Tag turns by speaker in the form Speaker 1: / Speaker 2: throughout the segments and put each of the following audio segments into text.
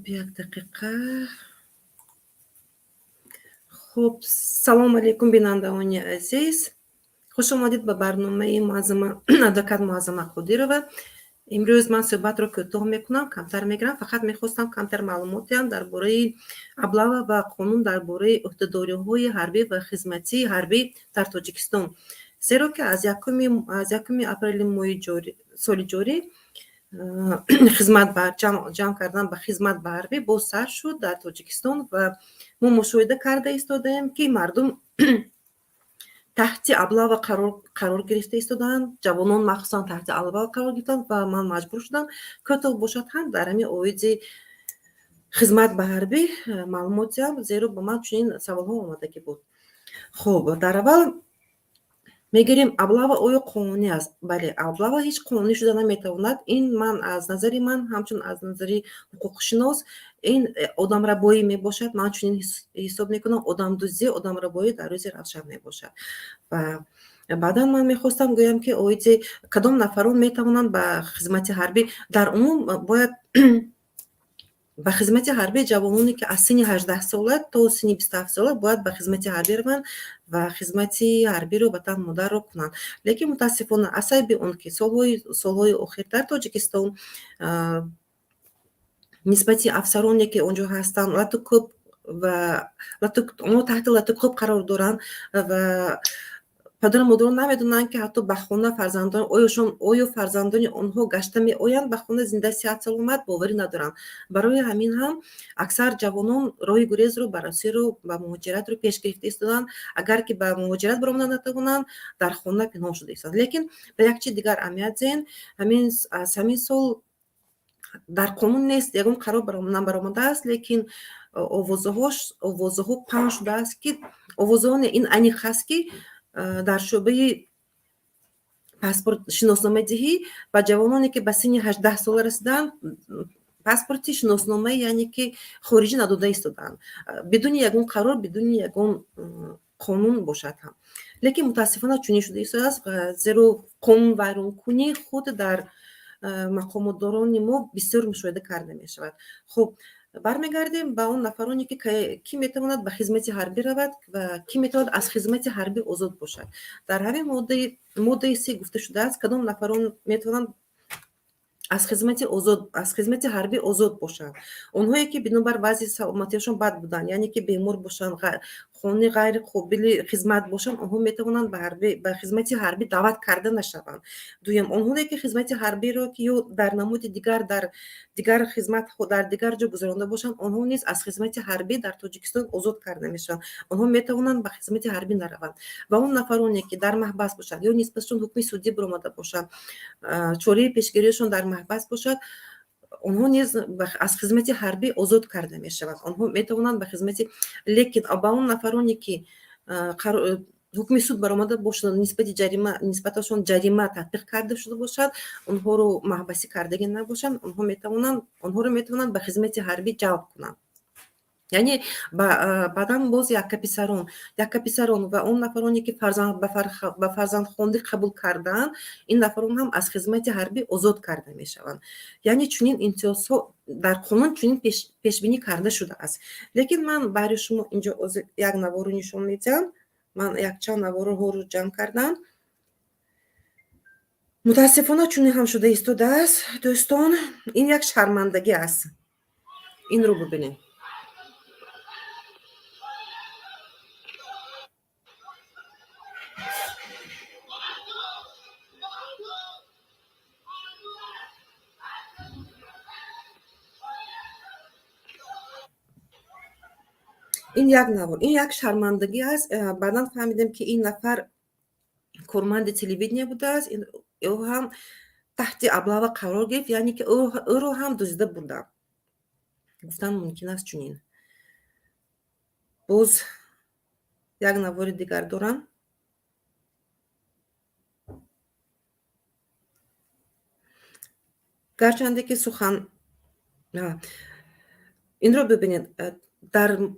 Speaker 1: یک دقیقه. خب سلام علیکم بینندگان عزیز، خوش آمدید به برنامه ادوکات معظمه قدیرова. امروز من صحبت رو کوتاه میکنم، کمتر میگیرم. فقط میخواستم کمتر معلوماتی هم درباره ابلاغ و قانون درباره عهدهداری‌های حربی و خدمتی حربی در تاجیکستان، زیرا که از یکم اپریل ماه سال جاری خدمت به جمع کردن به خدمت به حربی باز سر شد در تاجیکستان و ما مشاهده کرده ایستادیم که مردم تحت ابلاغ قرار گرفته ایستادند. جوانان مخصوصا تحت ابلاغ قرار گرفتند و من مجبور شدم که تا باشد هم در همین اوایل خدمت به حربی معلوماتی هم، زیرا به من چنین سوال‌ها اومده که بود. خب در اول میگیریم ابلاغ آیا قانونی است؟ بله، ابلاغ هیچ قانونی شده نمیتواند. این من از نظری من همچون از نظری حقوقشناس این آدم ربایی میباشد. من چنین حساب میکنم آدم دوزی، آدم ربایی در روز روشن میباشد. و بعدا من میخواستم گویم که اویدی کدام نفران میتوانند به خدمت حربی در عموم باید به خدمت حربی جوانانی که از سن 18 ساله تا سن 27 ساله باید به خدمت حربی روند و خدمت حربی رو به تن مدرک کنند. لیکن متاسفانه عصب اون که سالهای اخیر در تاجیکستان نسبت افسرانی که اونجا هستند لاتوکوب و اونها تحت لاتوکوب قرار دارند و پدر مادران نمیدونن که حتی به خونه فرزندان آیا فرزندان آنها گشته می آیند به خونه زنده صحت سلامت باوری ندارن. برای همین هم اکثر جوانان راه گریز رو بررسی رو به مهاجرت رو پیش گرفته ایستادن. اگر که به مهاجرت برامون نتوانند در خانه پنهان شده ایستادن. لیکن به یک چیز دیگر اهمیت زین همین سال در قانون نیست، یگان قرار برآمده است، لیکن آوازها پخش شده است که آوازان این انیق هست که در شعبه پاسپورت شناسنامه دهی و جوانانی که به سن 18 سال رسیدن پاسپورت شناسنامه یعنی که خارجی نداده ایستادن بدون یگان قرار، بدون یگان قانون باشد هم. لیکن متاسفانه چنین شده است، زیرا قانون ویرانکنی خود در مقامات داران ما بسیار مشاهده کرده می شود. خب برمیگردیم به اون نفرانی که کی میتواند به خدمت حربی رود و کی میتواند از خدمت حربی آزاد باشد. در همین ماده 3 گفته شده است کدام نفران میتوانند از خدمت حربی آزاد باشند. اونهایی که بنابر وضع سلامتیشون بد بودن، یعنی که بیمار باشن، خونی غیر قابل خدمت باشن، اونها میتوانند به خدمت حربی دعوت کرده نشوند. دوم اونهایی که خدمت حربی رو که یا در نمود دیگر خدمت در دیگر جا گذرانده باشن، اونها نیز از خدمت حربی در تاجیکستان آزاد کرده میشن. اونها میتوانند به خدمت حربی نروند. و اون نفرانی که در محبس باشند یا نسبتشون حکم سودی برآمده باشند، چوری پیشگیریشون در محبس باشد، اونها نیز از خدمت حربی آزاد کرده می شود. آنها می توانند به خدمت، لیکن با اون نفرانی که حکم سود برآمده باشد نسبتشون جریمه تطبیق کرده شده باشد، اونها رو محبسی کردگی نباشند، اونها رو می توانند به خدمت حربی جلب کنند. یعنی بعدا باز یک پسران و اون نفرانی که به فرزندخواندی قبول کردن، این نفران هم از خدمت حربی آزاد کرده می شوند. یعنی چنین امتیازها در قانون چنین پیش بینی کرده شده است. لیکن من برای شما اینجا یک نوار رو نشون میدم. من یک چند نوار رو جمع کردم. متاسفانه چنین هم شده ایستاده است دوستان. این یک شرمندگی است. این رو ببینید. این یک نوار، این یک شرمندگی است. بعدا فهمیدم که این نفر کارمند تلویزیون بوده است. او هم تحت ابلاغ قرار گرفت، یعنی که او رو هم دزدیده بودن. گفتم ممکن است چنین. باز یک نوار دیگر دارم. گرچنده که سخن این رو ببینید، در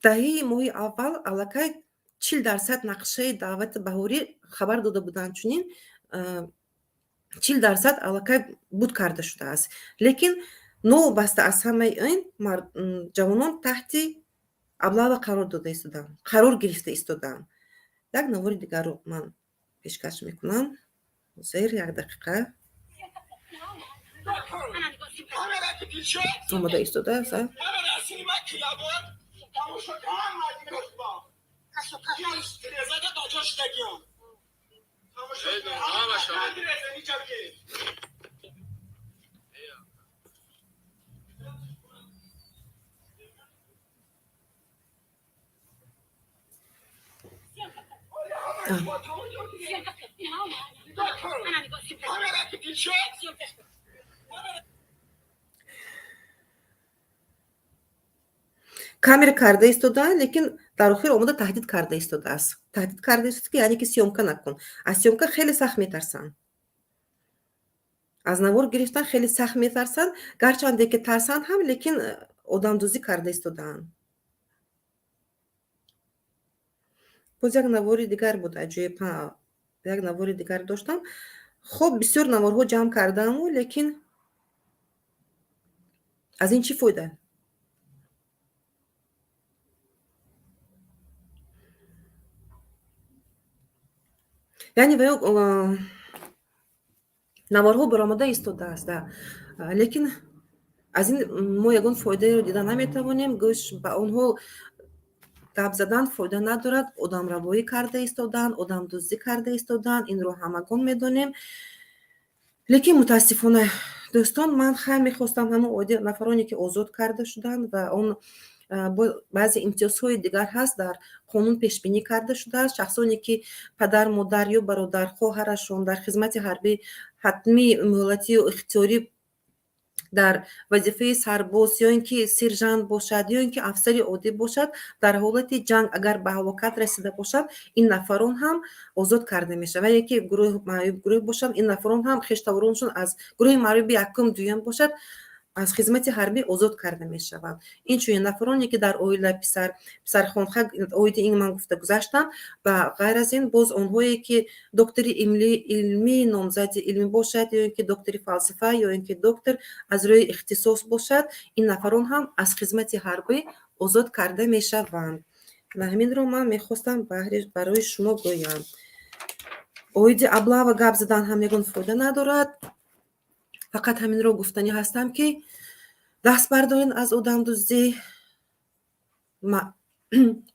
Speaker 1: دهه ماه اول علاقه 40% نقشه دعوت بهاری خبر داده بودند، چنین 40% علاقه بود کرده شده است. لیکن новобаста аз ҳамаи ин ҷавонон таҳти аблава қарор гирифта истодаанд. як навори дигарро ман пешкаш мекунам. зер як дақиқа омода истодааст. камера карда истодаанд, лекин дар охир омода таҳдид карда истодааст. Таҳдид карда истодаст ки яъне ки сёмка накун. Аз сёмка хеле сахт метарсанд. аз навор гирифтан хеле сахт метарсанд, гарчанде ки тарсанд ҳам, лекин одамдӯзӣ карда истодаанд. боз як навори дигар буд аҷоиб. Як навори дигар доштам. хоб бисёр наворҳо ҷамъ кардааму, лекин аз ин чӣ фоида? яъне ва ёк наворҳо баромада истодааст, лекин аз ин мо ягон фоидаеро дида наметавонем. гӯш ба онҳо гап задан фоида надорад. Одамравоӣ карда истодаанд, одамдӯзӣ карда истодаанд. Инро ҳамагон медонем. лекин мутаассифона дӯстон, ман хеле мехостам ҳамон нафароне ки озод карда шуданд ва он баъзе имтиёзҳои дигар ҳаст, дар қонун пешбинӣ карда шудааст. шахсоне ки падар, модар ё бародар, хоҳарашон дар хизмати ҳарбӣ ҳатмӣ муҳолатию ихтиёрӣ дар вазифаи сарбоз ё ин ки сержант бошад ё ин ки афсари оддӣ бошад, дар ҳолати ҷанг агар ба ҳалокат расида бошад, ин нафарон ҳам озод карда мешаванд. ва яке гурӯҳ бошанд, ин нафарон ҳам хештаворонашон аз гурӯҳи маъюби якум, дуюм бошад, аз хизмати ҳарбӣ озод карда мешаванд. инчунин нафароне ки дар оила писархонха, оиди ин ман гуфта гузаштам. ва ғайр аз ин боз онҳое ки доктори илмӣ, номзади илмӣ бошад ё ин ки доктори фалсафа ё ин ки доктор аз рӯи ихтисос бошад, ин нафарон ҳам аз хизмати ҳарбӣ озод карда мешаванд. ва ҳаминро ман мехостам барои шумо гӯям. оиди аблава гап задан ҳам ягон фоида надорад. фақат ҳаминро гуфтанӣ ҳастам ки даст бардорен аз одамдӯзӣ.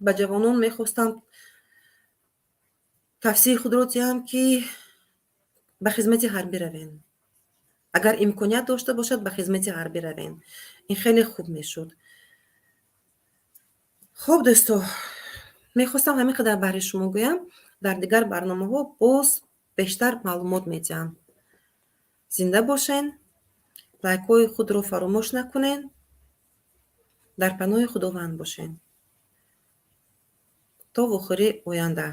Speaker 1: ба ҷавонон мехостам тавсияи худро диҳам ки ба хизмати ҳарбӣ равен. агар имконият дошта бошад, ба хизмати ҳарбӣ равен. ин хеле хуб мешуд. хуб дӯсто, мехостам ҳамин қадар баҳри шумо гӯям. дар дигар барномаҳо боз бештар маълумот медиҳам. зинда бошен. лайкҳои худро фаромӯш накунен. дар паноҳи худованд бошен. то вохӯри оянда.